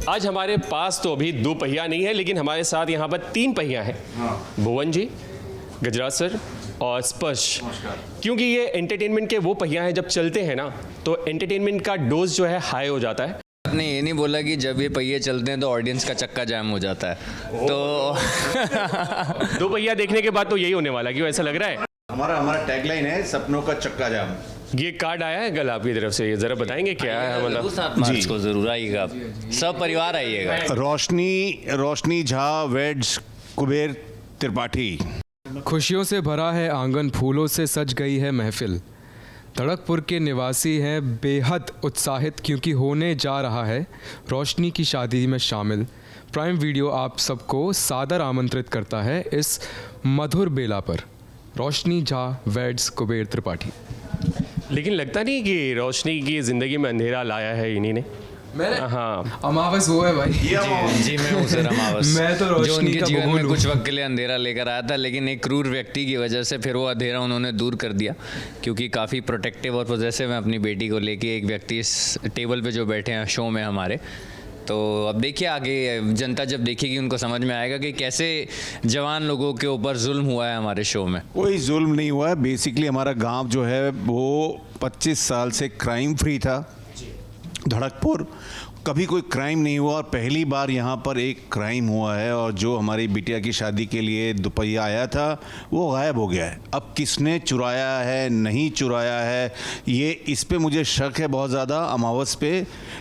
आज हमारे पास तो अभी 2 पहिया नहीं है, लेकिन हमारे साथ यहाँ पर 3 पहिया है। भुवन जी, गजराज सर और स्पर्श। क्योंकि ये एंटरटेनमेंट के वो पहिया हैं, जब चलते हैं ना तो एंटरटेनमेंट का डोज जो है हाई हो जाता है। आपने ये नहीं बोला कि जब ये पहिए चलते हैं तो ऑडियंस का चक्का जाम हो जाता है, तो 2 पहिया देखने के बाद तो यही होने वाला, क्यों ऐसा लग रहा है? हमारा टैगलाइन है सपनों का चक्का जाम। ये कार्ड आया है कल आपकी तरफ से, ये जरा बताएंगे क्या है? मतलब 7 मार्च को जरूर आइएगा, सब परिवार आइएगा। रोशनी झा वेड्स कुबेर त्रिपाठी। खुशियों से भरा है आंगन, फूलों से सज गई है महफिल। तड़कपुर के निवासी हैं बेहद उत्साहित क्योंकि होने जा रहा है रोशनी की शादी में शामिल। प्राइम वीडियो आप सबको सादर आमंत्रित करता है इस मधुर बेला पर। रोशनी झा वेड्स कुबेर त्रिपाठी। लेकिन लगता नहीं कि रोशनी की ज़िंदगी में अंधेरा लाया है इन्हीं ने? हाँ, अमावस वो है भाई। जी मैं हूँ सर अमावस। मैं तो जो रोशनी उनके का जीवन में बबूल हूँ। कुछ वक्त के लिए अंधेरा लेकर आया था, लेकिन एक क्रूर व्यक्ति की वजह से फिर वो अंधेरा उन्होंने दूर कर दिया, क्योंकि काफ़ी प्रोटेक्टिव और पॉजेसिव है अपनी बेटी को लेके एक व्यक्ति इस टेबल पे जो बैठे हैं शो में हमारे। तो अब देखिए आगे जनता जब देखेगी उनको समझ में आएगा कि कैसे जवान लोगों के ऊपर जुल्म हुआ है हमारे शो में। कोई जुल्म नहीं हुआ है। बेसिकली हमारा गांव जो है वो 25 साल से क्राइम फ्री था। धड़कपुर कभी कोई क्राइम नहीं हुआ और पहली बार यहाँ पर एक क्राइम हुआ है, और जो हमारी बिटिया की शादी के लिए दुपहिया आया था वो गायब हो गया है। अब किसने चुराया है नहीं चुराया है, ये इस पे मुझे शक है बहुत ज़्यादा। अमावस पे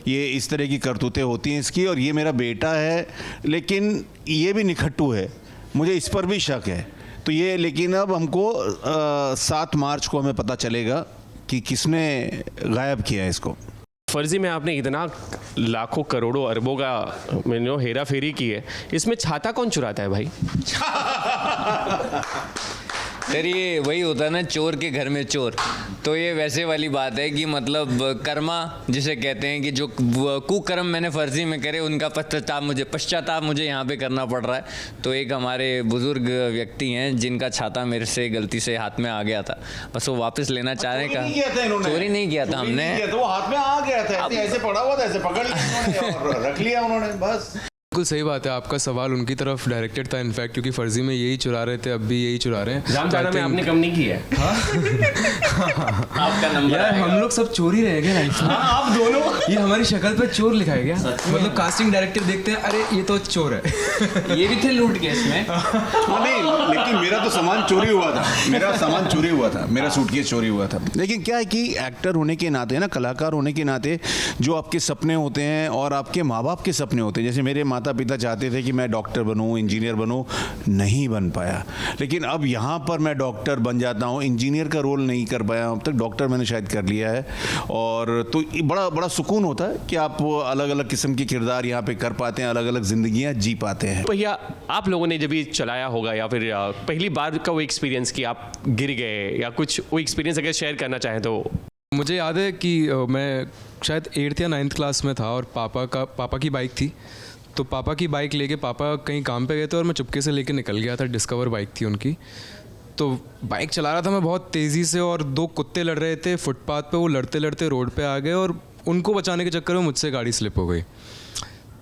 ये इस तरह की करतूतें होती हैं इसकी, और ये मेरा बेटा है लेकिन ये भी निखट्टू है, मुझे इस पर भी शक है। तो ये लेकिन अब हमको 7 मार्च को हमें पता चलेगा कि किसने गायब किया है इसको। फर्जी में आपने इतना लाखों करोड़ों अरबों का हेरा फेरी की है, इसमें छाता कौन चुराता है भाई? सर ये वही होता है ना, चोर के घर में चोर। तो ये वैसे वाली बात है कि मतलब कर्मा जिसे कहते हैं कि जो कुकर्म मैंने फर्जी में करे उनका पश्चाताप मुझे यहाँ पे करना पड़ रहा है। तो एक हमारे बुजुर्ग व्यक्ति हैं जिनका छाता मेरे से गलती से हाथ में आ गया था, बस वो वापस लेना चाह रहे हैं। चोरी नहीं किया था हमने, वो हाथ में आ गया था, ऐसे पड़ा हुआ था, ऐसे पकड़ लिया और रख लिया उन्होंने, बस। बिल्कुल सही बात है, आपका सवाल उनकी तरफ डायरेक्टेड था इनफैक्ट, क्योंकि फर्जी में यही चुरा रहे थे, अब भी यही चुरा रहे हैं। जामताड़ा में आपने कम नहीं किया है। आपका नंबर यार हम लोग सब चोरी रह गए लाइफ में। आप दोनों ये हमारी शक्ल पे चोर लिखाया गया, मतलब कास्टिंग डायरेक्टर देखते हैं अरे ये तो चोर है। ये भी थे लूट केस में। नहीं, लेकिन मेरा तो सामान चोरी हुआ था, मेरा सामान चोरी हुआ था, मेरा सूटकेस चोरी हुआ था। लेकिन क्या है कि एक्टर होने के नाते ना, कलाकार होने के नाते जो आपके सपने होते हैं और आपके माँ बाप के सपने होते हैं, जैसे मेरे माता पिता चाहते थे कि मैं डॉक्टर बनूं, इंजीनियर बनूं, नहीं बन पाया। लेकिन अब यहाँ पर मैं डॉक्टर बन जाता हूँ, इंजीनियर का रोल नहीं कर पाया अब तक, डॉक्टर मैंने शायद कर लिया है। और तो बड़ा बड़ा सुकून होता है कि आप अलग अलग किस्म के किरदार यहाँ पे कर पाते हैं, अलग अलग जिंदगियाँ जी पाते हैं। भैया आप लोगों ने जब ये चलाया होगा या फिर पहली बार का वो एक्सपीरियंस कि आप गिर गए या कुछ वो एक्सपीरियंस अगर शेयर करना चाहें तो। मुझे याद है कि मैं शायद 8th या 9th क्लास में था और पापा की बाइक थी, तो पापा की बाइक लेके पापा कहीं काम पे गए थे और मैं चुपके से लेके निकल गया था। डिस्कवर बाइक थी उनकी, तो बाइक चला रहा था मैं बहुत तेज़ी से और 2 कुत्ते लड़ रहे थे फुटपाथ पे। वो लड़ते लड़ते रोड पे आ गए और उनको बचाने के चक्कर में मुझसे गाड़ी स्लिप हो गई।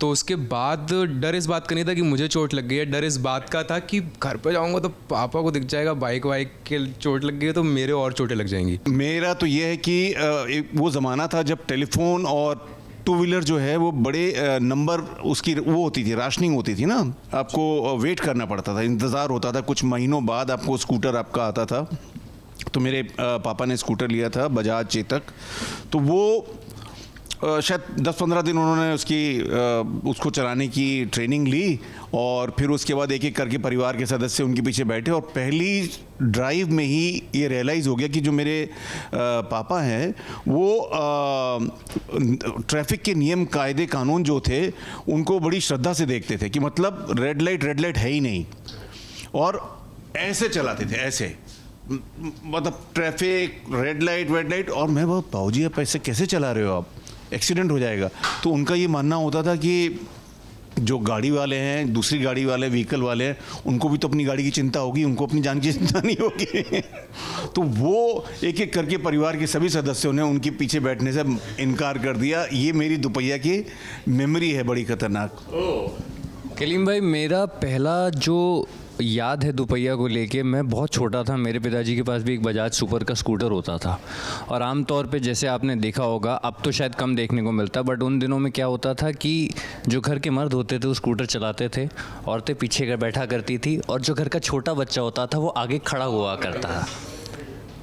तो उसके बाद डर इस बात का नहीं था कि मुझे चोट लग गई है, डर इस बात का था कि घर पे जाऊंगा तो पापा को दिख जाएगा बाइक वाइक के चोट लग गई है तो मेरे और चोटें लग जाएंगी। मेरा तो ये है कि वो ज़माना था जब टेलीफोन और 2 व्हीलर जो है वो बड़े नंबर उसकी वो होती थी, राशनिंग होती थी ना, आपको वेट करना पड़ता था, इंतज़ार होता था, कुछ महीनों बाद आपको स्कूटर आपका आता था। तो मेरे पापा ने स्कूटर लिया था बजाज चेतक, तो वो शायद 10-15 दिन उन्होंने उसको चलाने की ट्रेनिंग ली और फिर उसके बाद एक एक करके परिवार के सदस्य उनके पीछे बैठे और पहली ड्राइव में ही ये रियलाइज़ हो गया कि जो मेरे पापा हैं वो ट्रैफिक के नियम कायदे कानून जो थे उनको बड़ी श्रद्धा से देखते थे कि मतलब रेड लाइट है ही नहीं, और ऐसे चलाते थे, ऐसे मतलब ट्रैफिक रेड लाइट। और मैं बहुत पाऊजी आप ऐसे कैसे चला रहे हो, आप एक्सीडेंट हो जाएगा। तो उनका ये मानना होता था कि जो गाड़ी वाले हैं, दूसरी गाड़ी वाले, व्हीकल वाले हैं, उनको भी तो अपनी गाड़ी की चिंता होगी, उनको अपनी जान की चिंता नहीं होगी। तो वो एक एक करके परिवार के सभी सदस्यों ने उनके पीछे बैठने से इनकार कर दिया। ये मेरी दोपहिया की मेमोरी है बड़ी खतरनाक। कलीम भाई, मेरा पहला जो याद है दोपहिया को लेके, मैं बहुत छोटा था, मेरे पिताजी के पास भी एक बजाज सुपर का स्कूटर होता था। और आम तौर पे जैसे आपने देखा होगा, अब तो शायद कम देखने को मिलता, बट उन दिनों में क्या होता था कि जो घर के मर्द होते थे वो स्कूटर चलाते थे, औरतें पीछे कर बैठा करती थी, और जो घर का छोटा बच्चा होता था वो आगे खड़ा हुआ करता था।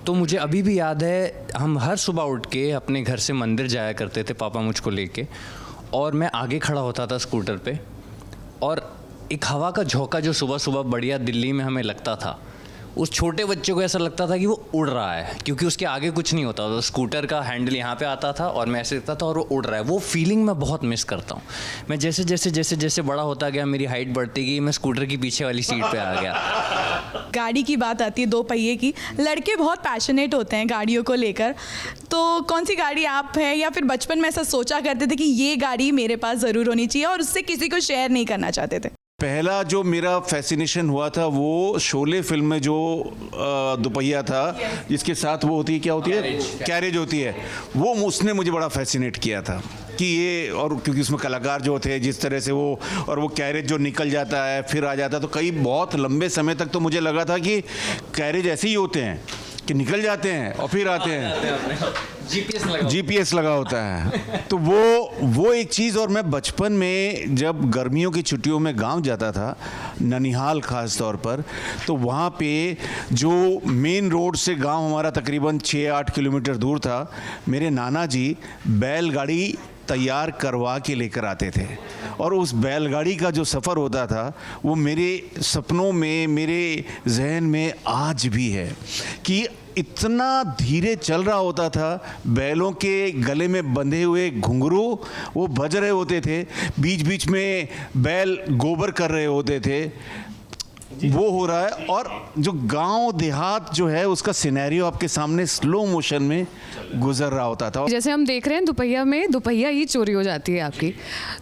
तो मुझे अभी भी याद है, हम हर सुबह उठ के अपने घर से मंदिर जाया करते थे, पापा मुझको लेके, और मैं आगे खड़ा होता था स्कूटर पे, और एक हवा का झोंका जो सुबह सुबह बढ़िया दिल्ली में हमें लगता था, उस छोटे बच्चे को ऐसा लगता था कि वो उड़ रहा है, क्योंकि उसके आगे कुछ नहीं होता था। स्कूटर का हैंडल यहाँ पे आता था और मैं ऐसे देखता था और वो उड़ रहा है। वो फीलिंग मैं बहुत मिस करता हूँ। मैं जैसे जैसे जैसे जैसे बड़ा होता गया, मेरी हाइट बढ़ती गई, मैं स्कूटर की पीछे वाली सीट पे आ गया। गाड़ी की बात आती है, दो पहिए की, लड़के बहुत पैशनेट होते हैं गाड़ियों को लेकर। तो कौन सी गाड़ी आप है, या फिर बचपन में ऐसा सोचा करते थे कि ये गाड़ी मेरे पास ज़रूर होनी चाहिए और उससे किसी को शेयर नहीं करना चाहते थे? पहला जो मेरा फैसिनेशन हुआ था वो शोले फिल्म में जो दोपहिया था, जिसके साथ वो होती है, क्या होती है, कैरेज होती है, वो उसने मुझे बड़ा फैसिनेट किया था कि ये, और क्योंकि उसमें कलाकार जो थे जिस तरह से वो, और वो कैरेज जो निकल जाता है फिर आ जाता है, तो कई बहुत लंबे समय तक तो मुझे लगा था कि कैरेज ऐसे ही होते हैं कि निकल जाते हैं और फिर आते हैं, जीपीएस लगा होता है। तो वो एक चीज़। और मैं बचपन में जब गर्मियों की छुट्टियों में गांव जाता था, ननिहाल ख़ास तौर पर, तो वहाँ पे जो मेन रोड से गांव हमारा तकरीबन 6-8 किलोमीटर दूर था, मेरे नाना जी बैलगाड़ी तैयार करवा के लेकर आते थे, और उस बैलगाड़ी का जो सफ़र होता था वो मेरे सपनों में, मेरे जहन में आज भी है कि इतना धीरे चल रहा होता था। बैलों के गले में बंधे हुए घुंघरू वो बज रहे होते थे, बीच बीच में बैल गोबर कर रहे होते थे, वो हो रहा है। और जो गांव देहात जो है उसका सिनेरियो आपके सामने स्लो मोशन में गुजर रहा होता था। जैसे हम देख रहे हैं दोपहिया में दोपहिया ही चोरी हो जाती है आपकी,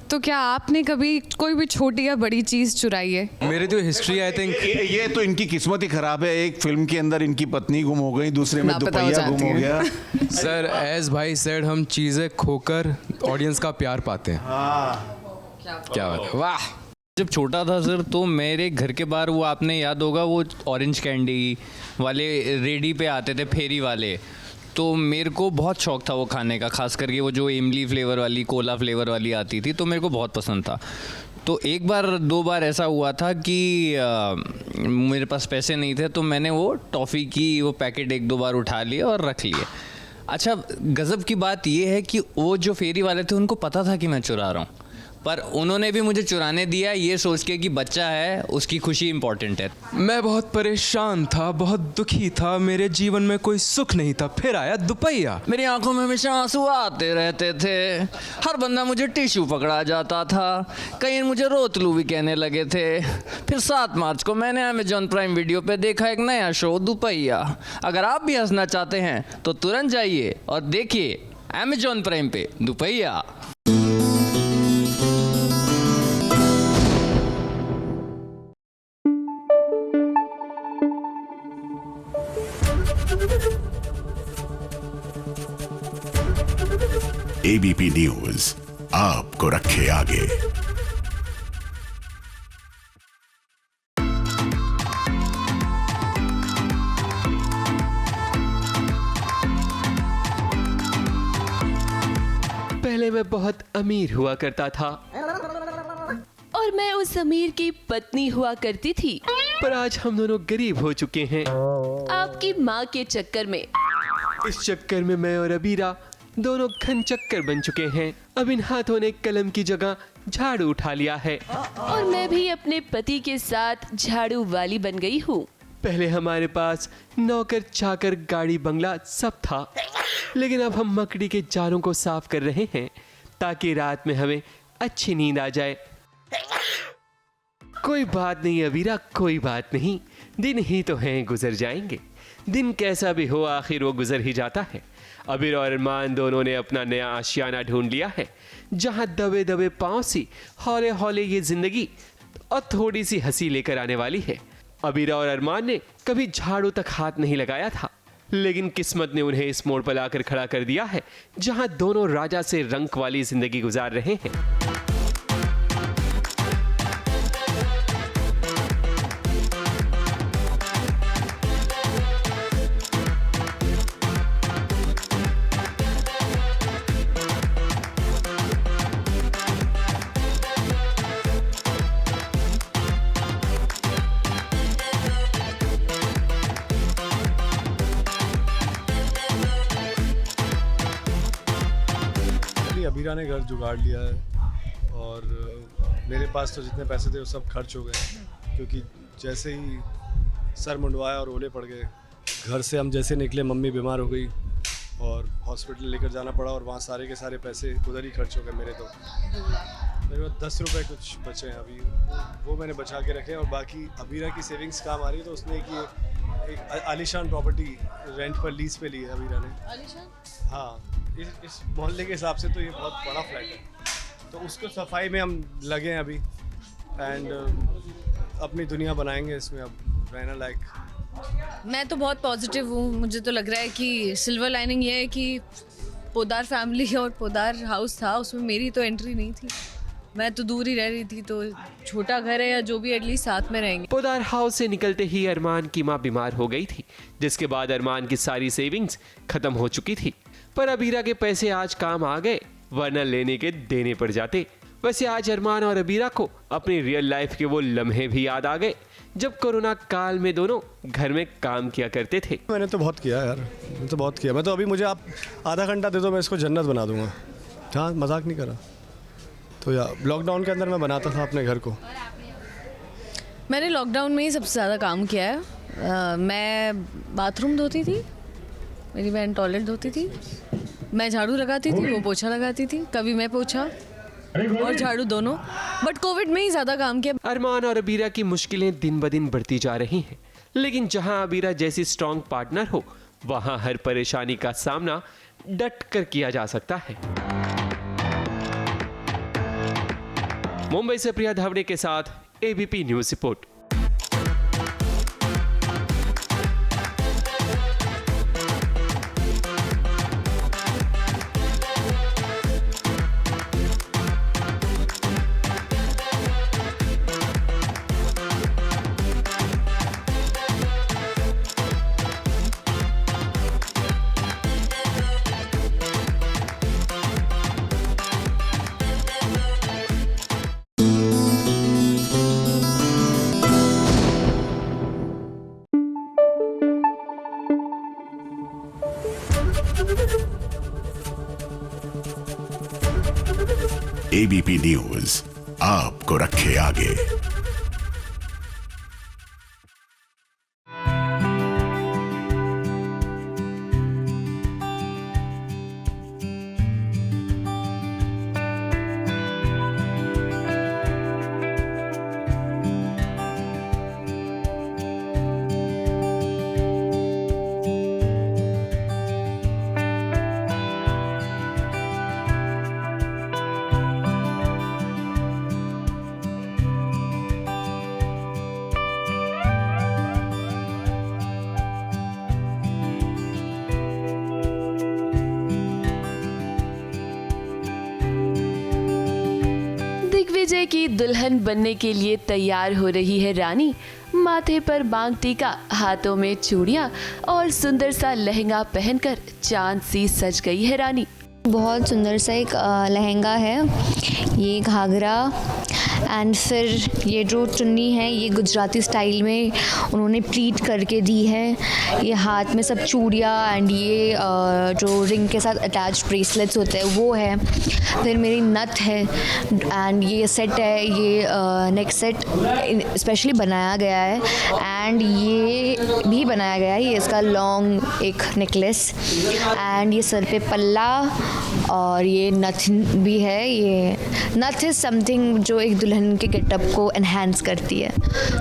तो क्या आपने कभी कोई भी छोटी या बड़ी चीज़ चुराई है? मेरी तो हिस्ट्री आई थिंक ये तो इनकी किस्मत ही खराब है। एक फिल्म के अंदर इनकी पत्नी गुम हो गई, दूसरे में लापता हो दोपहिया गुम जाती हो है। गया। सर, एज भाई सेड, हम चीज़ें खोकर ऑडियंस का प्यार पाते हैं। क्या बात है, वाह। जब छोटा था सर, तो मेरे घर के बाहर, वो आपने याद होगा, वो ऑरेंज कैंडी वाले रेडी पे आते थे, फेरी वाले, तो मेरे को बहुत शौक था वो खाने का, खास करके वो जो इमली फ्लेवर वाली, कोला फ्लेवर वाली आती थी, तो मेरे को बहुत पसंद था। तो एक बार 2 बार ऐसा हुआ था कि मेरे पास पैसे नहीं थे, तो मैंने वो टॉफ़ी की वो पैकेट 1-2 बार उठा लिए और रख लिए। अच्छा, गज़ब की बात ये है कि वो जो फेरी वाले थे उनको पता था कि मैं चुरा रहा हूँ, पर उन्होंने भी मुझे चुराने दिया, ये सोच के कि बच्चा है, उसकी खुशी इंपॉर्टेंट है। मैं बहुत परेशान था, बहुत दुखी था, मेरे जीवन में कोई सुख नहीं था, फिर आया दोपहिया। मेरी आंखों में हमेशा आंसू आते रहते थे, हर बंदा मुझे टिश्यू पकड़ा जाता था, कहीं मुझे रोतलू भी कहने लगे थे। फिर 7 मार्च को मैंने अमेजॉन प्राइम वीडियो पे देखा एक नया शो, दोपहिया। अगर आप भी हंसना चाहते हैं तो तुरंत जाइए और देखिए अमेजॉन प्राइम पे दोपहिया। एबीपी न्यूज आपको रखे आगे। पहले मैं बहुत अमीर हुआ करता था, और मैं उस अमीर की पत्नी हुआ करती थी, पर आज हम दोनों गरीब हो चुके हैं। आपकी माँ के चक्कर में। इस चक्कर में मैं और अबीरा दोनों घन चक्कर बन चुके हैं। अब इन हाथों ने कलम की जगह झाड़ू उठा लिया है, और मैं भी अपने पति के साथ झाड़ू वाली बन गई हूँ। पहले हमारे पास नौकर चाकर गाड़ी बंगला सब था, लेकिन अब हम मकड़ी के जालों को साफ कर रहे हैं ताकि रात में हमें अच्छी नींद आ जाए। कोई बात नहीं अबीरा, कोई बात नहीं, दिन ही तो हैं, गुजर जाएंगे। दिन कैसा भी हो आखिर वो गुजर ही जाता है। अबीर और अरमान दोनों ने अपना नया आशियाना ढूंढ लिया है, जहां दबे दबे पांव सी हौले हौले ये जिंदगी और थोड़ी सी हंसी लेकर आने वाली है। अबीर और अरमान ने कभी झाड़ू तक हाथ नहीं लगाया था, लेकिन किस्मत ने उन्हें इस मोड़ पर लाकर खड़ा कर दिया है, जहां दोनों राजा से रंक वाली जिंदगी गुजार रहे हैं। अबीरा ने घर जुगाड़ लिया है और मेरे पास तो जितने पैसे थे वो सब खर्च हो गए, क्योंकि जैसे ही सर मुंडवाया और ओले पड़ गए, घर से हम जैसे निकले मम्मी बीमार हो गई और हॉस्पिटल लेकर जाना पड़ा और वहाँ सारे के सारे पैसे उधर ही खर्च हो गए मेरे पास 10 रुपये कुछ बचे हैं अभी, वो मैंने बचा के रखे और बाकी अबीरा की सेविंग्स काम आ रही है। तो उसने एक आलीशान प्रॉपर्टी रेंट पर लीज पे ली है अबीरा ने। हाँ, इस मोहल्ले के हिसाब से तो ये बहुत बड़ा फ्लैट है, तो उसको सफाई में हम लगे हैं अभी एंड अपनी दुनिया बनाएंगे इसमें अब रहना लायक। मैं तो बहुत पॉजिटिव हूँ। मुझे तो लग रहा है कि सिल्वर लाइनिंग ये है कि पोदार फैमिली और पोदार हाउस था, उसमें मेरी तो एंट्री नहीं थी, मैं तो दूर ही रह रही थी, तो छोटा घर है या जो भी एटलीस्ट साथ में रहेंगे। पोदार हाउस से निकलते ही अरमान की मां बीमार हो गई थी, जिसके बाद अरमान की सारी सेविंग्स खत्म हो चुकी थी। पर अबीरा के पैसे आज काम आ गए, वरना लेने के देने पड़ जाते। वैसे आज अरमान और अबीरा को अपनी रियल लाइफ के वो लम्हे भी याद आ गए, जब कोरोना काल में दोनों घर में काम किया करते थे। मैंने तो बहुत किया यार, मैंने तो बहुत किया। मैं तो अभी मुझे आप आधा घंटा दे दो, मैं इसको जन्नत बना दूंगा। हाँ, मजाक नहीं करा। तो यार लॉकडाउन के अंदर मैं बनाता था अपने घर को। मैंने लॉकडाउन में ही सबसे ज़्यादा काम किया है। मैं बाथरूम धोती थी, मेरी बहन टॉयलेट धोती थी, मैं झाड़ू लगाती थी, वो पोछा लगाती थी, कभी मैं पोछा और झाड़ू दोनों, बट कोविड में ही ज़्यादा काम किया। अरमान और अबीरा की मुश्किलें दिन ब दिन बढ़ती जा रही हैं, लेकिन जहां अबीरा जैसी स्ट्रॉन्ग पार्टनर हो, वहां हर परेशानी का सामना डट कर किया जा सकता है। मुंबई से प्रिया धावड़े के साथ ABP news report. ABP news आपको रखे आगे। दिग्विजय की दुल्हन बनने के लिए तैयार हो रही है रानी। माथे पर मांग टीका, हाथों में चूड़ियां और सुंदर सा लहंगा पहनकर चांद सी सज गई है रानी। बहुत सुंदर सा एक लहंगा है, ये घाघरा एंड फिर ये जो चुन्नी है ये गुजराती स्टाइल में उन्होंने प्लीट करके दी है। ये हाथ में सब चूड़ियाँ एंड ये जो रिंग के साथ अटैच ब्रेसलेट्स होते हैं वो है। फिर मेरी नथ है एंड ये सेट है, ये नेक सेट स्पेशली बनाया गया है एंड ये भी बनाया गया है, ये इसका लॉन्ग एक नेकलेस एंड ये सर पे पल्ला और ये नथ भी है। ये नथ इज़ समथिंग जो एक दुल्हन के गेटअप को एनहांस करती है।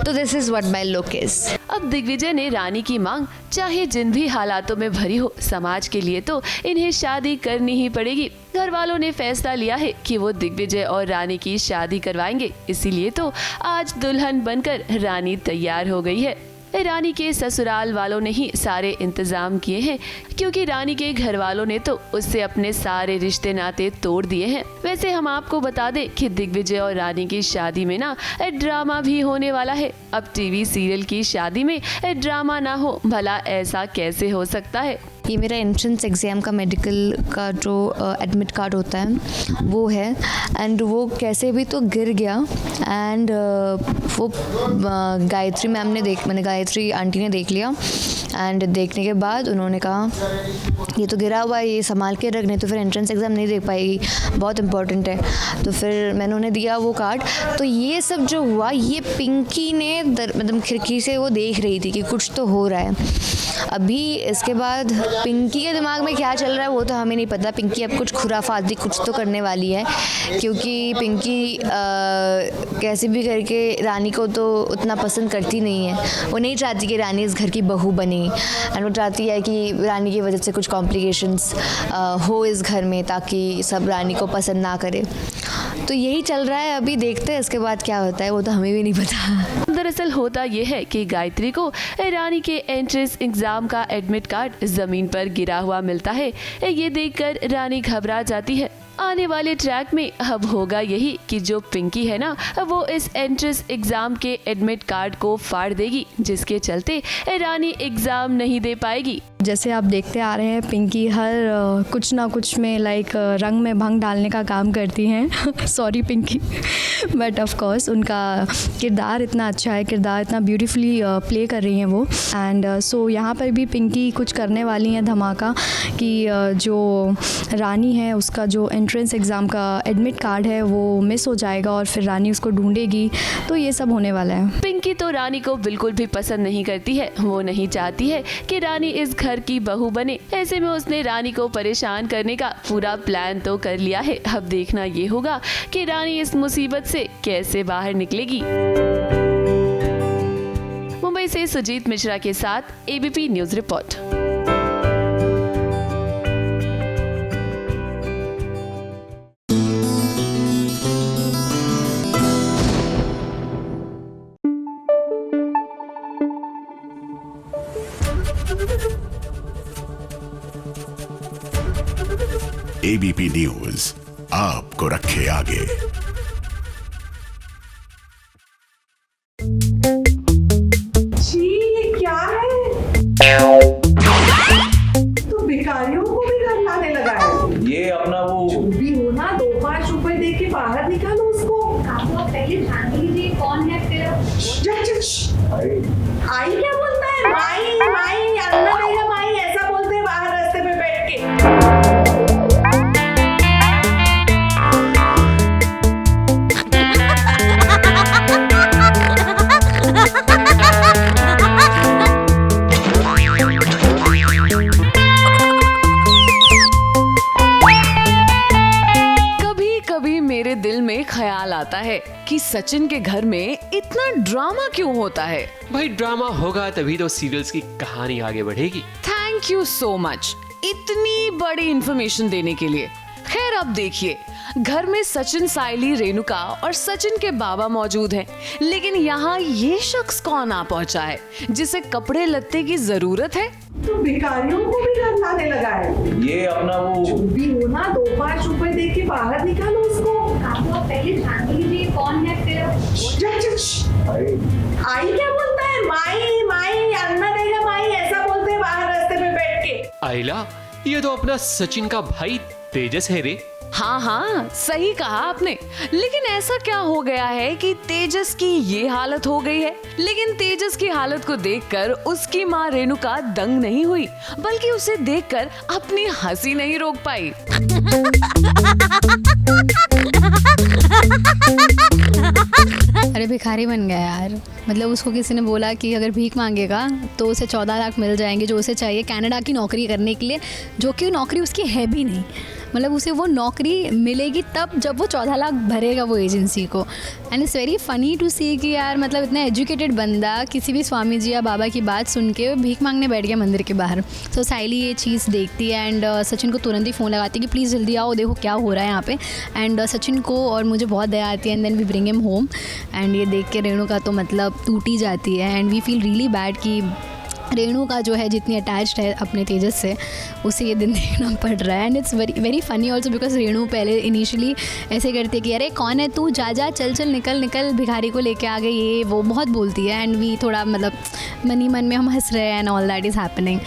तो this is what my look is. अब दिग्विजय ने रानी की मांग चाहे जिन भी हालातों में भरी हो, समाज के लिए तो इन्हें शादी करनी ही पड़ेगी। घर वालों ने फैसला लिया है कि वो दिग्विजय और रानी की शादी करवाएंगे, इसीलिए तो आज दुल्हन बनकर रानी तैयार हो गई है। रानी के ससुराल वालों ने ही सारे इंतजाम किए हैं, क्योंकि रानी के घर वालों ने तो उससे अपने सारे रिश्ते नाते तोड़ दिए हैं। वैसे हम आपको बता दें कि दिग्विजय और रानी की शादी में ना ड्रामा भी होने वाला है। अब टीवी सीरियल की शादी में ड्रामा ना हो, भला ऐसा कैसे हो सकता है। ये मेरा एंट्रेंस एग्ज़ाम का मेडिकल का जो एडमिट कार्ड होता है वो है, एंड वो कैसे भी तो गिर गया। एंड वो गायत्री मैम ने मैंने गायत्री आंटी ने देख लिया, एंड देखने के बाद उन्होंने कहा ये तो गिरा हुआ है, ये संभाल के रख, नहीं तो फिर एंट्रेंस एग्ज़ाम नहीं दे पाएगी, बहुत इंपॉर्टेंट है। तो फिर मैंने उन्हें दिया वो कार्ड। तो ये सब जो हुआ, ये पिंकी ने मतलब खिड़की से वो देख रही थी कि कुछ तो हो रहा है। अभी इसके बाद पिंकी के दिमाग में क्या चल रहा है वो तो हमें नहीं पता। पिंकी अब कुछ खुराफाती कुछ तो करने वाली है, क्योंकि पिंकी कैसे भी करके रानी को तो उतना पसंद करती नहीं है। वो नहीं चाहती कि रानी इस घर की बहू बने, एंड वो चाहती है कि रानी की वजह से कुछ कॉम्प्लिकेशंस हो इस घर में, ताकि सब रानी को पसंद ना करे। तो यही चल रहा है, अभी देखते हैं इसके बाद क्या होता है, वो तो हमें भी नहीं पता। दरअसल होता यह है कि गायत्री को रानी के एंट्रेंस एग्जाम का एडमिट कार्ड जमीन पर गिरा हुआ मिलता है। ये देखकर रानी घबरा जाती है। आने वाले ट्रैक में अब होगा यही कि जो पिंकी है ना, वो इस एंट्रेंस एग्जाम के एडमिट कार्ड को फाड़ देगी, जिसके चलते रानी एग्जाम नहीं दे पाएगी। जैसे आप देखते आ रहे हैं, पिंकी हर कुछ ना कुछ में रंग में भंग डालने का काम करती हैं। Sorry Pinky, but of course उनका किरदार इतना अच्छा है, किरदार इतना ब्यूटीफुली प्ले कर रही हैं वो। एंड सो यहाँ पर भी पिंकी कुछ करने वाली हैं धमाका, कि जो रानी है उसका जो एंट्रेंस एग्ज़ाम का एडमिट कार्ड है वो मिस हो जाएगा और फिर रानी उसको ढूंढेगी। तो ये सब होने वाला है। पिंकी तो रानी को बिल्कुल भी पसंद नहीं करती है। वो नहीं चाहती है कि रानी इस घर की बहू बने। ऐसे में उसने रानी को परेशान करने का पूरा प्लान तो कर लिया है। अब देखना ये होगा कि रानी इस मुसीबत से कैसे बाहर निकलेगी। मुंबई से सुजीत मिश्रा के साथ ABP news report. ABP news आपको रखे आगे। ये क्या है? तो भिखारियों को भी घर लाने लगा है। ये अपना वो जो भी हो ना, 2-5 रुपए दे के बाहर निकालो उसको। आप पहले जान लीजिए कौन है फिर। आई क्या बोलता है? माई माई अन्ना देगा माई, ऐसा बोलते हैं बाहर रास्ते पे बैठ के। मेरे दिल में ख्याल आता है कि सचिन के घर में इतना ड्रामा क्यों होता है। भाई ड्रामा होगा तभी तो सीरियल्स की कहानी आगे बढ़ेगी। थैंक यू सो मच इतनी बड़ी इंफॉर्मेशन देने के लिए। खैर अब देखिए, घर में सचिन, साइली, रेणुका और सचिन के बाबा मौजूद हैं, लेकिन यहाँ ये शख्स कौन आ पहुँचा है जिसे कपड़े लत्ते की जरूरत है। तो भिखारियों को भी घर लाने लगा है। ये अपना वो जो भी हो ना, 2-5 रुपए दे के बाहर निकालो उसको। आप पहले जान लीजिए कौन है फिर। आई क्या बोलता है? माई माई अन्ना देगा माई, ऐसा बोलते हैं बाहर रास्ते पे बैठ के। आइला, ये तो अपना सचिन का भाई तेजस है रे। हाँ हाँ सही कहा आपने, लेकिन ऐसा क्या हो गया है कि तेजस की ये हालत हो गई है। लेकिन तेजस की हालत को देखकर उसकी माँ रेणुका दंग नहीं हुई, बल्कि उसे देखकर अपनी हंसी नहीं रोक पाई। अरे भिखारी बन गया यार। मतलब उसको किसी ने बोला कि अगर भीख मांगेगा तो उसे 14 लाख मिल जाएंगे जो उसे चाहिए कनाडा की नौकरी करने के लिए, जो कि नौकरी उसकी है भी नहीं। मतलब उसे वो नौकरी मिलेगी तब जब वो 14 लाख भरेगा वो एजेंसी को। And it's very funny to see कि यार मतलब इतना एजुकेटेड बंदा किसी भी स्वामी जी या बाबा की बात सुन के भीख मांगने बैठ गया मंदिर के बाहर। सो साइली ये चीज़ देखती है एंड सचिन को तुरंत ही फ़ोन लगाती है कि प्लीज़ जल्दी आओ, देखो क्या हो रहा है यहाँ पे। एंड सचिन को और मुझे बहुत दया आती है and then we bring him home. And ये देख के रेणु का तो मतलब टूट ही जाती है and we feel really bad कि रेणु का जो है जितनी अटैच्ड है अपने तेजस से, उसे ये दिन देखना पड़ रहा है। And it's very very funny also because Renu पहले इनिशियली ऐसे करती है कि अरे कौन है तू, जा जा चल चल निकल निकल, भिखारी को लेके आ गई, ये वो बहुत बोलती है। एंड वी थोड़ा मतलब मन ही मन में हम हंस रहे हैं and all that is happening.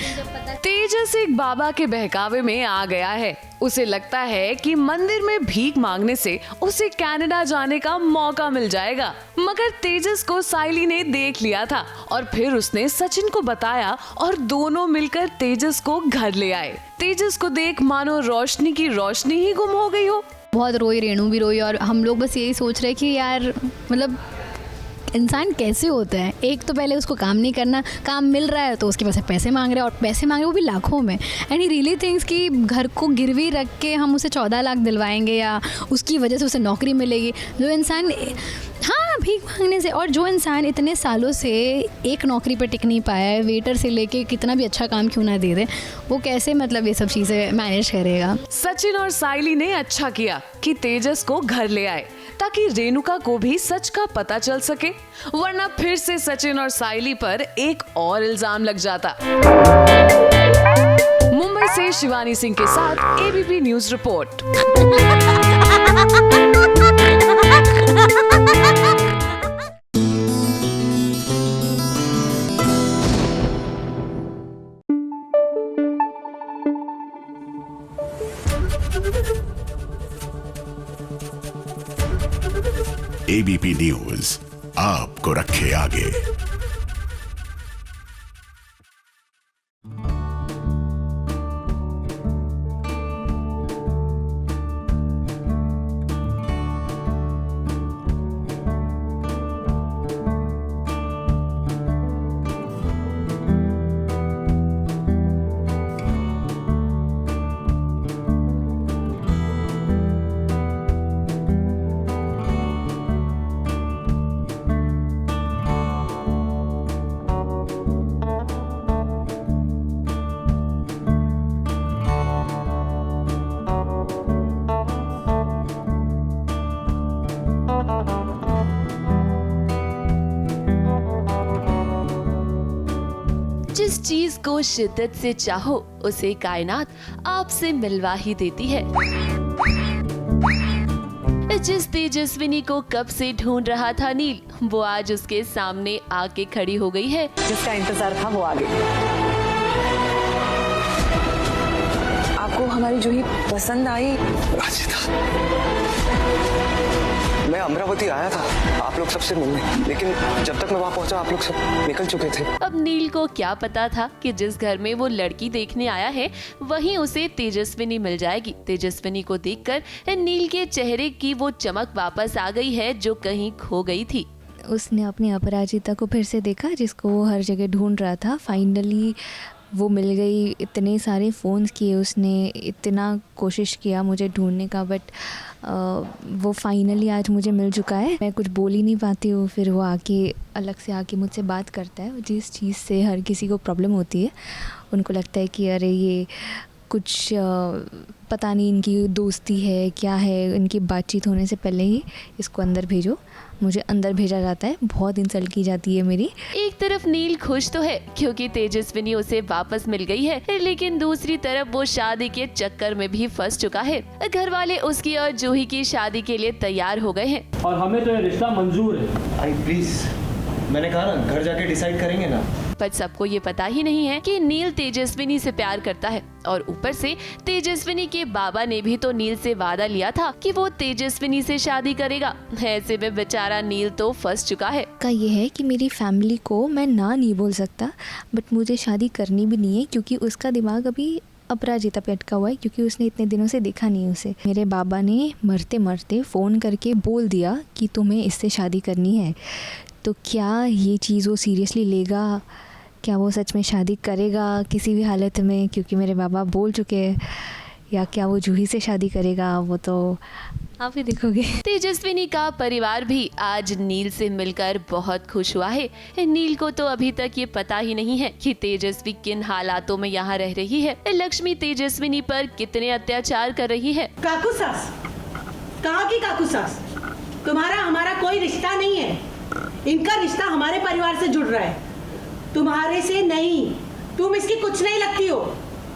Tejas एक बाबा के बहकावे में आ गया है। उसे लगता है कि मंदिर में भीख मांगने से उसे कनाडा जाने का मौका मिल जाएगा, मगर तेजस को साइली ने देख लिया था और फिर उसने सचिन को बताया और दोनों मिलकर तेजस को घर ले आए। तेजस को देख मानो रोशनी की रोशनी ही गुम हो गई हो। बहुत रोई, रेणु भी रोई और हम लोग बस यही सोच रहे कि यार मतलब इंसान कैसे होता है। एक तो पहले उसको काम नहीं करना, काम मिल रहा है तो उसके पास पैसे मांग रहे हैं और पैसे मांग रहे वो भी लाखों में। एंड ही रियली थिंक्स कि घर को गिरवी रख के हम उसे 14 लाख दिलवाएंगे या उसकी वजह से उसे नौकरी मिलेगी। जो इंसान हाँ भीख मांगने से, और जो इंसान इतने सालों से एक नौकरी पर टिक नहीं पाया है, वेटर से लेके कितना भी अच्छा काम क्यों ना दे दे, वो कैसे मतलब ये सब चीज़ें मैनेज करेगा। सचिन और साइली ने अच्छा किया कि तेजस को घर ले आए ताकि रेणुका को भी सच का पता चल सके, वरना फिर से सचिन और साइली पर एक और इल्जाम लग जाता। मुंबई से शिवानी सिंह के साथ ABP news report. ABP news आपको रखे आगे। जिस चीज को शिद्दत से चाहो उसे कायनात आपसे मिलवा ही देती है। जिस तेजस्विनी को कब से ढूंढ रहा था नील, वो आज उसके सामने आके खड़ी हो गई है। जिसका इंतजार था वो आ गई। आपको हमारी जूही पसंद आई? मैं अमरावती आया था आप लोग सबसे मिलने, लेकिन जब तक मैं वहाँ पहुँचा आप लोग सब निकल चुके थे। अब नील को क्या पता था कि जिस घर में वो लड़की देखने आया है वहीं उसे तेजस्विनी मिल जाएगी। तेजस्विनी को देखकर नील के चेहरे की वो चमक वापस आ गई है जो कहीं खो गई थी। उसने अपनी अपराजिता को फिर से देखा जिसको वो हर जगह ढूंढ रहा था। फाइनली वो मिल गई। इतने सारे फ़ोन्स किए उसने, इतना कोशिश किया मुझे ढूंढने का, बट वो फाइनली आज मुझे मिल चुका है। मैं कुछ बोल ही नहीं पाती हूँ, फिर वो आके अलग से आके मुझसे बात करता है। जिस चीज़ से हर किसी को प्रॉब्लम होती है, उनको लगता है कि अरे ये कुछ पता नहीं इनकी दोस्ती है क्या है, इनकी बातचीत होने से पहले ही इसको अंदर भेजो। मुझे अंदर भेजा जाता है, बहुत इंसल्ट की जाती है मेरी। एक तरफ नील खुश तो है क्योंकि तेजस्विनी उसे वापस मिल गई है, लेकिन दूसरी तरफ वो शादी के चक्कर में भी फंस चुका है। घर वाले उसकी और जूही की शादी के लिए तैयार हो गए हैं और हमें तो ये रिश्ता मंजूर है। आई प्लीज, मैंने कहा ना घर जाके डिसाइड करेंगे ना। पर सबको ये पता ही नहीं है कि नील तेजस्विनी से प्यार करता है, और ऊपर से तेजस्विनी के बाबा ने भी तो नील से वादा लिया था कि वो तेजस्विनी से शादी करेगा। ऐसे में बेचारा नील तो फंस चुका है। का ये है कि मेरी फैमिली को मैं ना नहीं बोल सकता, बट मुझे शादी करनी भी नहीं है क्योंकि उसका दिमाग अभी अपराजिता पे अटका हुआ है, क्योंकि उसने इतने दिनों से देखा नहीं उसे। मेरे बाबा ने मरते मरते फ़ोन करके बोल दिया कि तुम्हें इससे शादी करनी है। तो क्या ये चीज़ वो सीरियसली लेगा? क्या वो सच में शादी करेगा किसी भी हालत में? क्योंकि मेरे बाबा बोल चुके हैं। या क्या वो जूही से शादी करेगा, वो तो आप ही देखोगे। तेजस्विनी का परिवार भी आज नील से मिलकर बहुत खुश हुआ है। नील को तो अभी तक ये पता ही नहीं है कि तेजस्वी किन हालातों में यहाँ रह रही है। लक्ष्मी तेजस्विनी पर कितने अत्याचार कर रही है। काकू सास, कहाँ की काकू सास? तुम्हारा हमारा कोई रिश्ता नहीं है। इनका रिश्ता हमारे परिवार से जुड़ रहा है, तुम्हारे से नहीं। तुम इसकी कुछ नहीं लगती हो।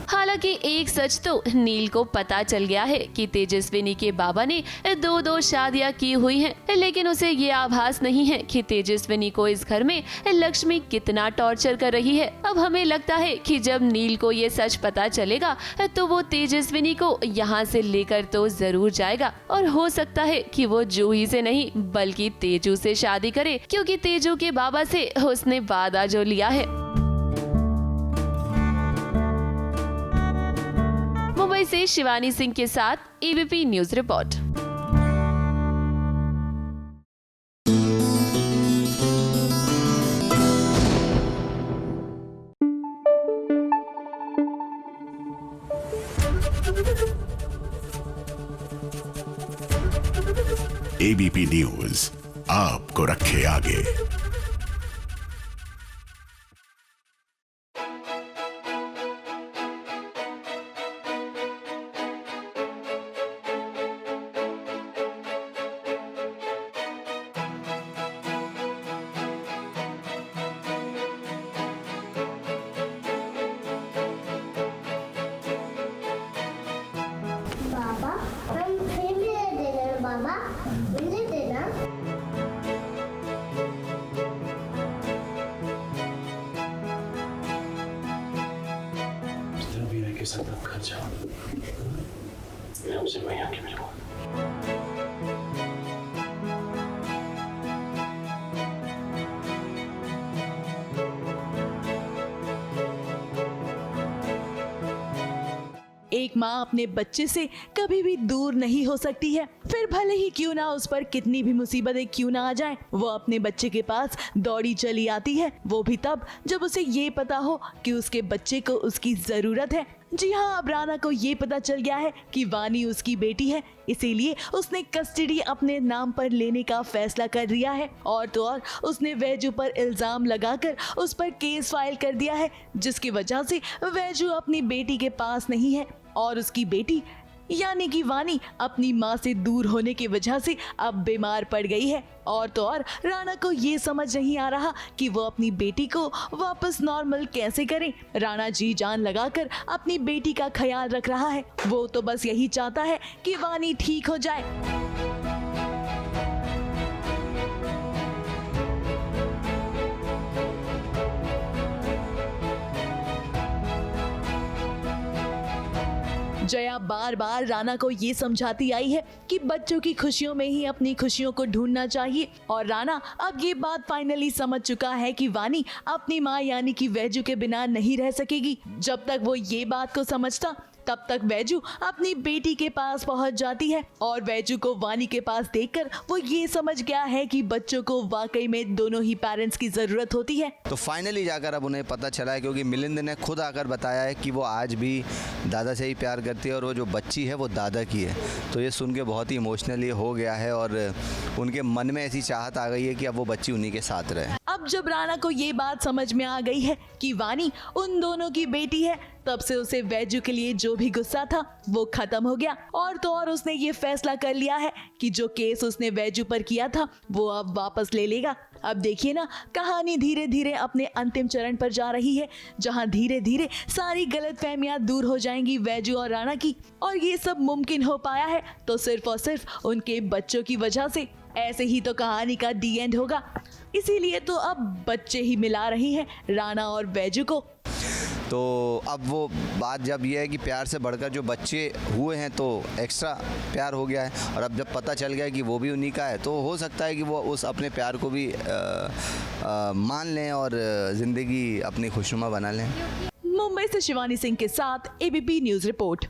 हालांकि एक सच तो नील को पता चल गया है कि तेजस्विनी के बाबा ने 2 शादियां की हुई हैं, लेकिन उसे ये आभास नहीं है कि तेजस्विनी को इस घर में लक्ष्मी कितना टॉर्चर कर रही है। अब हमें लगता है कि जब नील को ये सच पता चलेगा तो वो तेजस्विनी को यहाँ से लेकर तो जरूर जाएगा, और हो सकता है कि वो जूही से नहीं बल्कि तेजू से शादी करे, क्योंकि तेजू के बाबा से उसने वादा जो लिया है। मुंबई से शिवानी सिंह के साथ ABP news report. ABP news आपको रखे आगे। बाबा हम फिर भी ले देना, बाबा ले देना। वीरा के साथ आप घर जाओ, मैं हमसे वहीं आके मिलूंगा। एक माँ अपने बच्चे से कभी भी दूर नहीं हो सकती है। फिर भले ही क्यों ना उस पर कितनी भी मुसीबतें क्यों ना आ जाएं, वो अपने बच्चे के पास दौड़ी चली आती है, वो भी तब जब उसे ये पता हो कि उसके बच्चे को उसकी जरूरत है। जी हाँ, अब राना को ये पता चल गया है कि वानी उसकी बेटी है, इसीलिए उसने कस्टडी अपने नाम पर लेने का फैसला कर लिया है। और तो और उसने वैजू पर इल्जाम लगाकर उस पर केस फाइल कर दिया है, जिसकी वजह से वैजू अपनी बेटी के पास नहीं है और उसकी बेटी यानी कि वानी अपनी माँ से दूर होने की वजह से अब बीमार पड़ गई है। और तो और राना को ये समझ नहीं आ रहा कि वो अपनी बेटी को वापस नॉर्मल कैसे करे। राना जी जान लगाकर अपनी बेटी का ख्याल रख रहा है, वो तो बस यही चाहता है कि वानी ठीक हो जाए। जया बार बार राना को ये समझाती आई है कि बच्चों की खुशियों में ही अपनी खुशियों को ढूंढना चाहिए, और राना अब ये बात फाइनली समझ चुका है कि वानी अपनी माँ यानी कि वैजू के बिना नहीं रह सकेगी। जब तक वो ये बात को समझता तब तक वैजू अपनी बेटी के पास पहुंच जाती है, और वैजू को वानी के पास देखकर वो ये समझ गया है कि बच्चों को वाकई में दोनों ही पेरेंट्स की जरूरत होती है। तो फाइनली जाकर अब उन्हें पता चला है, क्योंकि मिलिंद ने खुद आकर बताया है कि वो आज भी दादा से ही प्यार करती है और वो जो बच्ची है वो दादा की है। तो ये सुन के बहुत ही इमोशनली हो गया है और उनके मन में ऐसी चाहत आ गई है कि अब वो बच्ची उन्हीं के साथ रहे। अब जब राना को ये बात समझ में आ गई है कि वानी उन दोनों की बेटी है, तब से उसे वैजू के लिए जो भी गुस्सा था वो खत्म हो गया। और तो और उसने ये फैसला कर लिया है कि जो केस उसने वैजू पर किया था वो अब वापस ले लेगा। अब देखिए ना, कहानी धीरे धीरे अपने अंतिम चरण पर जा रही है, जहां धीरे धीरे सारी गलतफहमियां दूर हो जाएंगी वैजू और राना की। और ये सब मुमकिन हो पाया है तो सिर्फ और सिर्फ उनके बच्चों की वजह से। ऐसे ही तो कहानी का डी एंड होगा, इसीलिए तो अब बच्चे ही मिला रही हैं राना और वैजू को। तो अब वो बात जब ये है कि प्यार से बढ़कर जो बच्चे हुए हैं तो एक्स्ट्रा प्यार हो गया है, और अब जब पता चल गया कि वो भी उन्हीं का है तो हो सकता है कि वो उस अपने प्यार को भी मान लें और ज़िंदगी अपनी खुशनुमा बना लें। मुंबई से शिवानी सिंह के साथ एबीपी न्यूज़ रिपोर्ट।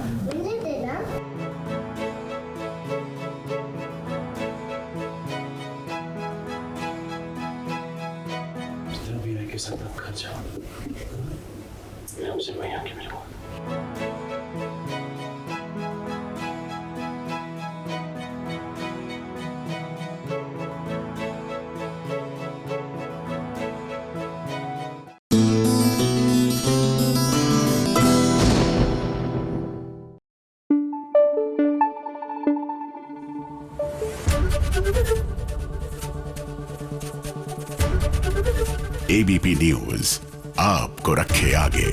मिलने देना। जितना भी रह के साथ आप घर जाओ, मैं हमसे वहीं आके मिलूंगा। एबीपी न्यूज आपको रखे आगे।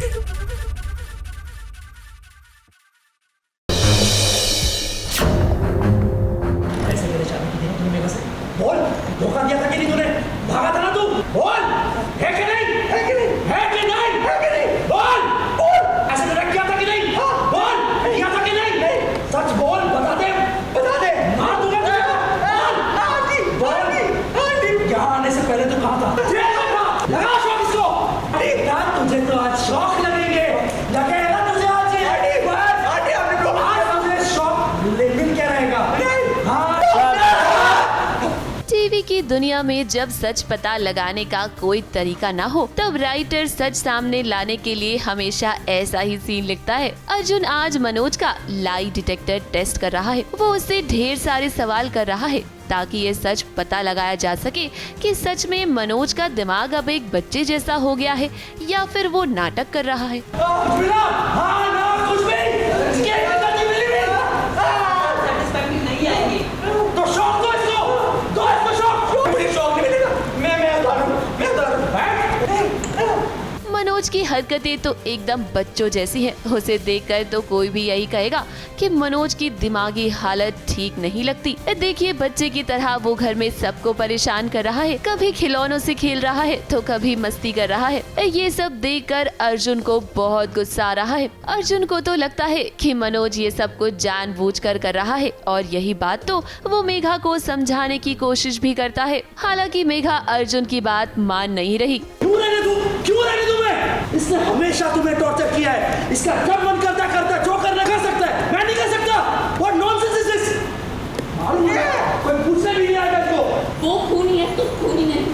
ऐसे मेरे चाबी की तूने मेरे से बोल, धोखा दिया था कि नहीं तूने? भागा था ना तू? बोल, है कि नहीं? है कि नहीं? है कि नहीं? है कि नहीं? बोल, बोल, ऐसे मेरा किया था कि नहीं? बोल, किया था कि नहीं? सच बोल, बता दे, बता दे। मार दूंगा तुझे। बोल, यहाँ आने से पहले तू कहाँ था? लगा शौक इसको। तुझे तो आज शौक लगेंगे, लगेगा तुझे आज ये। आज तुझे शौक मिल क्या रहेगा? टीवी की दुनिया में जब सच पता लगाने का कोई तरीका ना हो, तब राइटर सच सामने लाने के लिए हमेशा ऐसा ही सीन लिखता है। अर्जुन आज मनोज का लाई डिटेक्टर टेस्ट कर रहा है। वो उससे ढेर सारे सवाल कर रहा है ताकि ये सच पता लगाया जा सके कि सच में मनोज का दिमाग अब एक बच्चे जैसा हो गया है या फिर वो नाटक कर रहा है। मनोज की हरकतें तो एकदम बच्चों जैसी हैं। उसे देखकर तो कोई भी यही कहेगा कि मनोज की दिमागी हालत ठीक नहीं लगती। देखिए, बच्चे की तरह वो घर में सबको परेशान कर रहा है, कभी खिलौनों से खेल रहा है तो कभी मस्ती कर रहा है। ये सब देखकर अर्जुन को बहुत गुस्सा आ रहा है। अर्जुन को तो लगता है कि मनोज ये सब कुछ जानबूझकर कर रहा है और यही बात तो वो मेघा को समझाने की कोशिश भी करता है। हालांकि मेघा अर्जुन की बात मान नहीं रही। क्यों रहने दूं मैं? इसने हमेशा तुम्हें टॉर्चर किया है। इसका जब मन करता जो करना कर सकता है, मैं नहीं कर सकता। What nonsense is this? मालूम है, कोई पूछने भी नहीं आएगा इसको। वो खूनी है, तुम खूनी नहीं।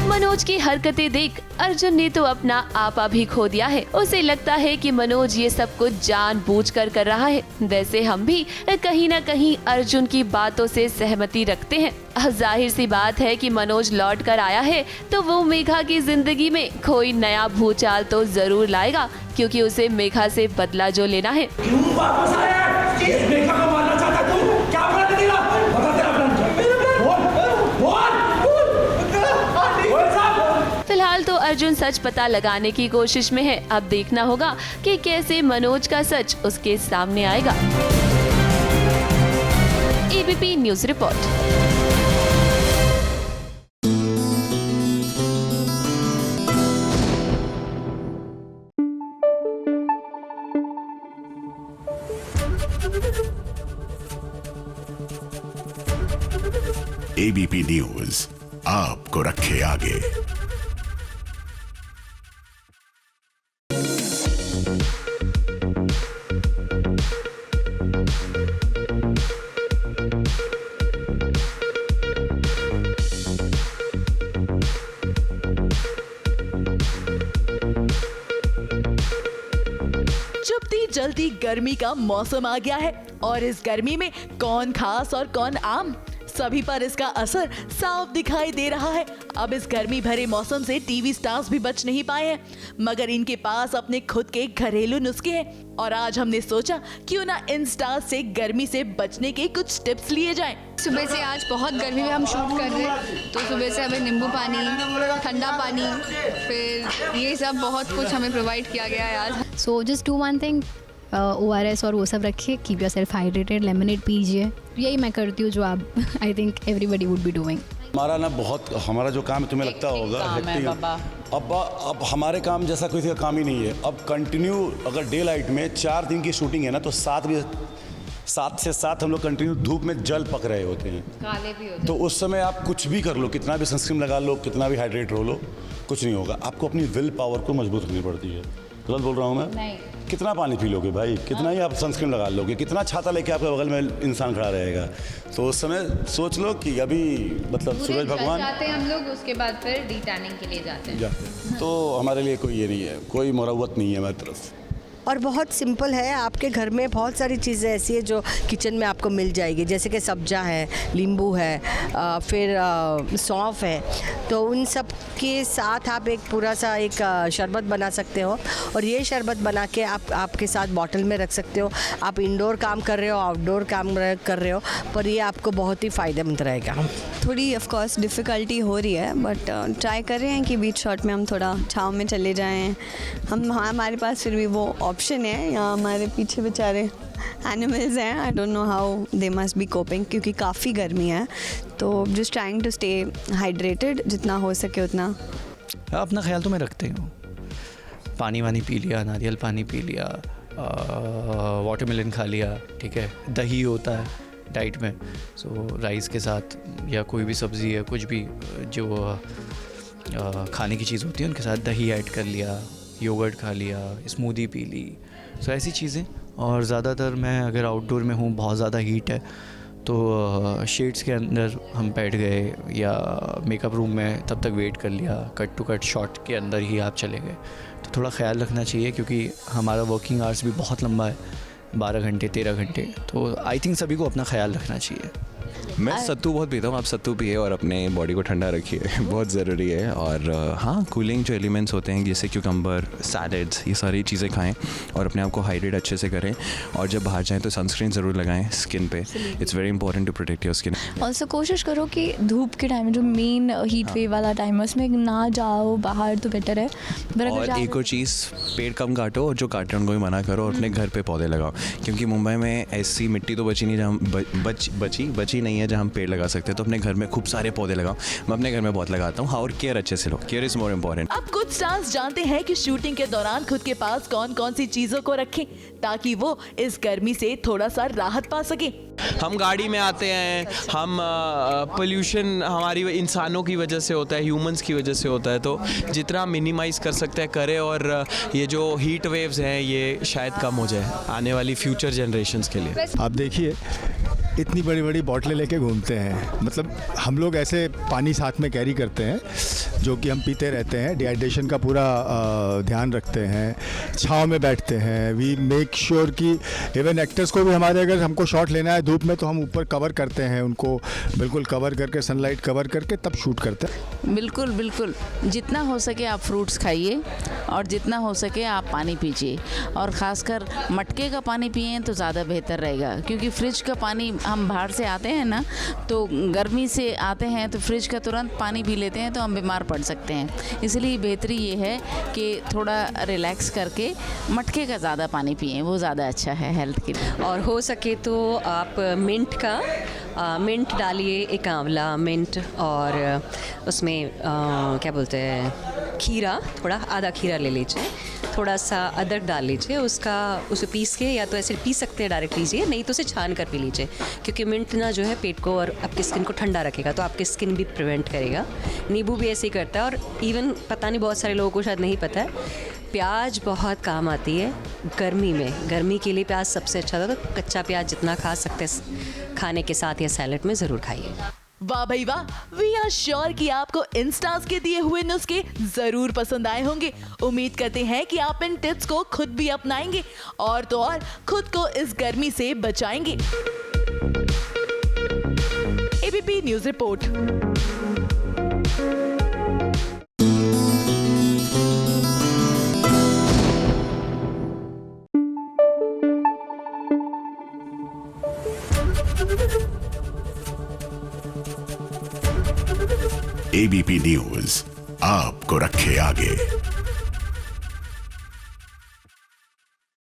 मनोज की हरकतें देख अर्जुन ने तो अपना आपा भी खो दिया है। उसे लगता है कि मनोज ये सब कुछ जानबूझकर कर रहा है। वैसे हम भी कहीं न कहीं अर्जुन की बातों से सहमति रखते हैं। अब जाहिर सी बात है कि मनोज लौट कर आया है तो वो मेघा की जिंदगी में कोई नया भूचाल तो जरूर लाएगा, क्योंकि उसे मेघा से बदला जो लेना है। क्यों वापस आया? मेघा को मारना चाहता है तू? क्या प्लान है तेरा? बता तेरा प्लान। फिलहाल तो अर्जुन सच पता लगाने की कोशिश में है। अब देखना होगा कि कैसे मनोज का सच उसके सामने आएगा। ABP news report. ABP news आपको रखे आगे। जल्दी गर्मी का मौसम आ गया है और इस गर्मी में कौन खास और कौन आम, सभी पर इसका असर साफ दिखाई दे रहा है। अब इस गर्मी भरे मौसम से टीवी स्टार्स भी बच नहीं पाए हैं, मगर इनके पास अपने खुद के घरेलू नुस्खे हैं और आज हमने सोचा क्यों ना इन स्टार्स से गर्मी से बचने के कुछ टिप्स लिए जाएं। सुबह से आज बहुत गर्मी में हम शूट कर रहे हैं, तो सुबह से हमें नींबू पानी, ठंडा पानी, फिर ये सब बहुत कुछ हमें प्रोवाइड किया गया है आज। So just do one thing, ORS और वो सब रखिए, keep your self hydrated, lemonade पीजिए। यही मैं करती हूँ जो आप I think everybody would be doing. हमारा ना बहुत, हमारा जो काम है तुम्हें लगता होगा अब हमारे काम जैसा किसी का काम ही नहीं है। अब कंटिन्यू अगर डे लाइट में 4 दिन की शूटिंग है ना, तो 7 बजे 7 से 7 हम लोग कंटिन्यू धूप में जल पक रहे होते हैं, काले भी होते तो उस समय आप कुछ भी कर लो, कितना भी सनस्क्रीन लगा लो, कितना भी हाइड्रेट हो लो, कुछ नहीं होगा। आपको अपनी विल पावर को मजबूत रखनी पड़ती है। गलत बोल रहा हूँ मैं? नहीं। कितना पानी पी लोगे भाई, कितना ही आप सनस्क्रीन लगा लोगे, कितना छाता लेके आपके बगल में इंसान खड़ा रहेगा, तो उस समय सोच लो कि अभी मतलब सूरज भगवान जाते हैं हम लोग, उसके बाद फिर डी टैनिंग के लिए जाते हैं। तो हमारे लिए कोई ये नहीं है, कोई मुरव्वत नहीं है हमारी तरफ। और बहुत सिंपल है। आपके घर में बहुत सारी चीज़ें ऐसी है जो किचन में आपको मिल जाएगी, जैसे कि सब्जा है, नींबू है, फिर सौंफ है, तो उन सब के साथ आप एक पूरा सा एक शरबत बना सकते हो। और ये शरबत बना के आप आपके साथ बॉटल में रख सकते हो। आप इंडोर काम कर रहे हो, आउटडोर काम कर रहे हो, पर ये आपको बहुत ही फ़ायदेमंद रहेगा। थोड़ी ऑफ कोर्स डिफ़िकल्टी हो रही है, बट ट्राई कर रहे हैं कि बीच शॉट में हम थोड़ा छाँव में चले जाएं। हमारे पास फिर भी वो ऑप्शन है। यहाँ हमारे पीछे बेचारे एनिमल्स हैं, I don't know how they must be coping, क्योंकि काफ़ी गर्मी है। तो just trying to stay hydrated, जितना हो सके उतना। अपना ख्याल तो मैं रखती हूँ, पानी वानी पी लिया, नारियल पानी पी लिया, वाटरमेलन खा लिया, ठीक है। दही होता है डाइट में, सो राइस के साथ या कोई भी सब्ज़ी है, कुछ भी जो खाने की चीज़ होती है उनके साथ दही ऐड कर लिया, योगर्ट खा लिया, स्मूदी पी ली, सो ऐसी चीज़ें। और ज़्यादातर मैं अगर आउटडोर में हूँ, बहुत ज़्यादा हीट है, तो शेड्स के अंदर हम बैठ गए या मेकअप रूम में तब तक वेट कर लिया, कट टू कट शॉट के अंदर ही आप चले गए। तो थोड़ा ख्याल रखना चाहिए, क्योंकि हमारा वर्किंग आवर्स भी बहुत लंबा है, 12 घंटे 13 घंटे, तो आई थिंक सभी को अपना ख्याल रखना चाहिए। मैं सत्तू बहुत पीता हूँ, आप सत्तू पिए और अपने बॉडी को ठंडा रखिए, बहुत ज़रूरी है। और हाँ, कूलिंग जो एलिमेंट्स होते हैं जैसे क्यूकम्बर, सैलड्स, ये सारी चीज़ें खाएं और अपने आप को हाइड्रेट अच्छे से करें। और जब बाहर जाएं तो सनस्क्रीन ज़रूर लगाएं स्किन पे, it's very important to protect your skin. Also कोशिश करो कि धूप के टाइम में, जो मेन हीट वेव वाला टाइम है, उसमें ना जाओ बाहर, तो बेटर है। और एक और चीज़, पेड़ कम काटो और जो काटे उनको भी मना करो, और अपने घर पे पौधे लगाओ, क्योंकि मुंबई में ऐसी मिट्टी तो बची नहीं जहाँ बची नहीं है जहाँ हम पेड़ लगा सकते हैं। तो अपने घर में खूब सारे पौधे लगाओ। मैं अपने घर में बहुत लगाता हूँ। हाँ, और केयर अच्छे से लो, केयर इज मोर इम्पोर्टेंट। अब कुछ स्टार्स जानते हैं कि शूटिंग के दौरान खुद के पास कौन कौन सी चीजों को रखें ताकि वो इस गर्मी से थोड़ा सा राहत पा सके। हम गाड़ी में आते हैं, हम पोल्यूशन हमारी इंसानों की वजह से होता है, ह्यूमंस की वजह से होता है, तो जितना मिनिमाइज़ कर सकते हैं करें। और ये जो हीट वेव्स हैं ये शायद कम हो जाए आने वाली फ्यूचर जनरेशंस के लिए। आप देखिए, इतनी बड़ी बड़ी बॉटलें लेके घूमते हैं, मतलब हम लोग ऐसे पानी साथ में कैरी करते हैं जो कि हम पीते रहते हैं, डिहाइड्रेशन का पूरा ध्यान रखते हैं, छाँव में बैठते हैं। वी मेक श्योर कि इवन एक्टर्स को भी हमारे, अगर हमको शॉट लेना है धूप में, तो हम ऊपर कवर करते हैं, उनको बिल्कुल कवर करके, सनलाइट कवर करके तब शूट करते हैं। बिल्कुल बिल्कुल, जितना हो सके आप फ्रूट्स खाइए और जितना हो सके आप पानी पीजिए, और ख़ासकर मटके का पानी पिएं तो ज़्यादा बेहतर रहेगा, क्योंकि फ्रिज का पानी, हम बाहर से आते हैं ना, तो गर्मी से आते हैं तो फ्रिज का तुरंत पानी पी लेते हैं तो हम बीमार पड़ सकते हैं। इसलिए बेहतरी ये है कि थोड़ा रिलैक्स करके मटके का ज़्यादा पानी पिएं, वो ज़्यादा अच्छा है हेल्थ के लिए। और हो सके तो आप मिंट डालिए, एक आंवला, मिंट, और उसमें क्या बोलते हैं, खीरा, थोड़ा आधा खीरा ले लीजिए, थोड़ा सा अदरक डाल लीजिए, उसे पीस के, या तो ऐसे पी सकते हैं डायरेक्ट लीजिए, नहीं तो उसे छान कर पी लीजिए, क्योंकि मिंट ना जो है पेट को और आपकी स्किन को ठंडा रखेगा, तो आपकी स्किन भी प्रिवेंट करेगा। नींबू भी ऐसे ही करता है। और इवन पता नहीं, बहुत सारे लोगों को शायद नहीं पता है, प्याज बहुत काम आती है गर्मी में। गर्मी के लिए प्याज सबसे अच्छा था, तो कच्चा प्याज जितना खा सकते हैं खाने के साथ या सैलेड में ज़रूर खाइए। वाह भाई वाह, वी आर श्योर कि आपको इन स्टार्स के दिए हुए नुस्खे जरूर पसंद आए होंगे। उम्मीद करते हैं कि आप इन टिप्स को खुद भी अपनाएंगे और तो और खुद को इस गर्मी से बचाएंगे। ABP news report. ABP news आपको रखे आगे।